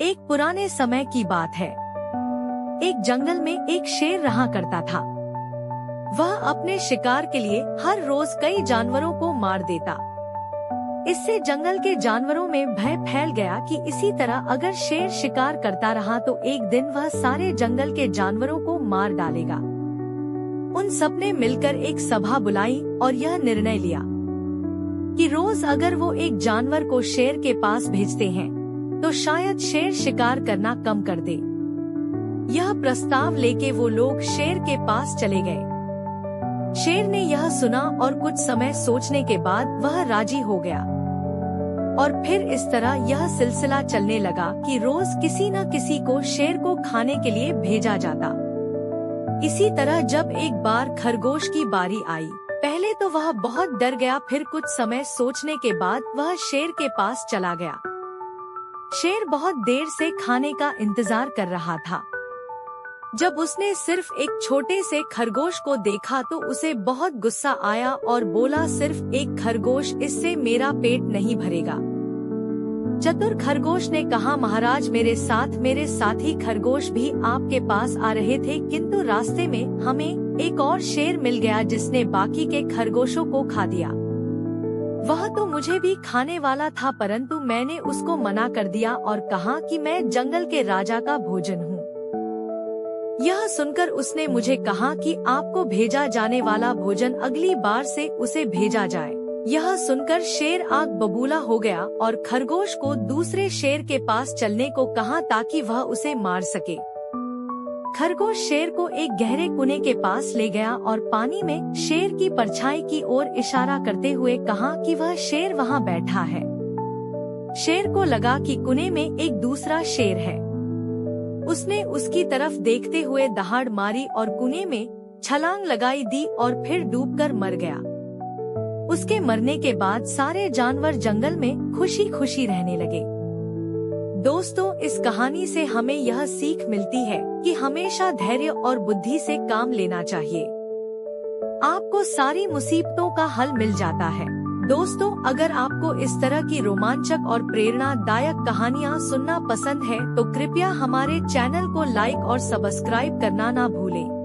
एक पुराने समय की बात है। एक जंगल में एक शेर रहा करता था। वह अपने शिकार के लिए हर रोज कई जानवरों को मार देता। इससे जंगल के जानवरों में भय फैल गया कि इसी तरह अगर शेर शिकार करता रहा तो एक दिन वह सारे जंगल के जानवरों को मार डालेगा। उन सबने मिलकर एक सभा बुलाई और यह निर्णय लिया कि रोज अगर वो एक जानवर को शेर के पास भेजते हैं तो शायद शेर शिकार करना कम कर दे। यह प्रस्ताव लेके वो लोग शेर के पास चले गए। शेर ने यह सुना और कुछ समय सोचने के बाद वह राजी हो गया। और फिर इस तरह यह सिलसिला चलने लगा कि रोज किसी न किसी को शेर को खाने के लिए भेजा जाता। इसी तरह जब एक बार खरगोश की बारी आई, पहले तो वह बहुत डर गया, फिर कुछ समय सोचने के बाद वह शेर के पास चला गया। शेर बहुत देर से खाने का इंतजार कर रहा था। जब उसने सिर्फ एक छोटे से खरगोश को देखा तो उसे बहुत गुस्सा आया और बोला, सिर्फ एक खरगोश, इससे मेरा पेट नहीं भरेगा। चतुर खरगोश ने कहा, महाराज मेरे साथी खरगोश भी आपके पास आ रहे थे, किंतु रास्ते में हमें एक और शेर मिल गया जिसने बाकी के खरगोशों को खा दिया। वह तो मुझे भी खाने वाला था, परंतु मैंने उसको मना कर दिया और कहा कि मैं जंगल के राजा का भोजन हूँ। यह सुनकर उसने मुझे कहा कि आपको भेजा जाने वाला भोजन अगली बार से उसे भेजा जाए। यह सुनकर शेर आग बबूला हो गया और खरगोश को दूसरे शेर के पास चलने को कहा ताकि वह उसे मार सके। खरगोश शेर को एक गहरे कुएं के पास ले गया और पानी में शेर की परछाई की ओर इशारा करते हुए कहा कि वह शेर वहां बैठा है। शेर को लगा कि कुएं में एक दूसरा शेर है। उसने उसकी तरफ देखते हुए दहाड़ मारी और कुएं में छलांग लगाई दी और फिर डूबकर मर गया। उसके मरने के बाद सारे जानवर जंगल में खुशी खुशी रहने लगे। दोस्तों, इस कहानी से हमें यह सीख मिलती है कि हमेशा धैर्य और बुद्धि से काम लेना चाहिए। आपको सारी मुसीबतों का हल मिल जाता है। दोस्तों, अगर आपको इस तरह की रोमांचक और प्रेरणादायक कहानियाँ सुनना पसंद है तो कृपया हमारे चैनल को लाइक और सब्सक्राइब करना ना भूलें।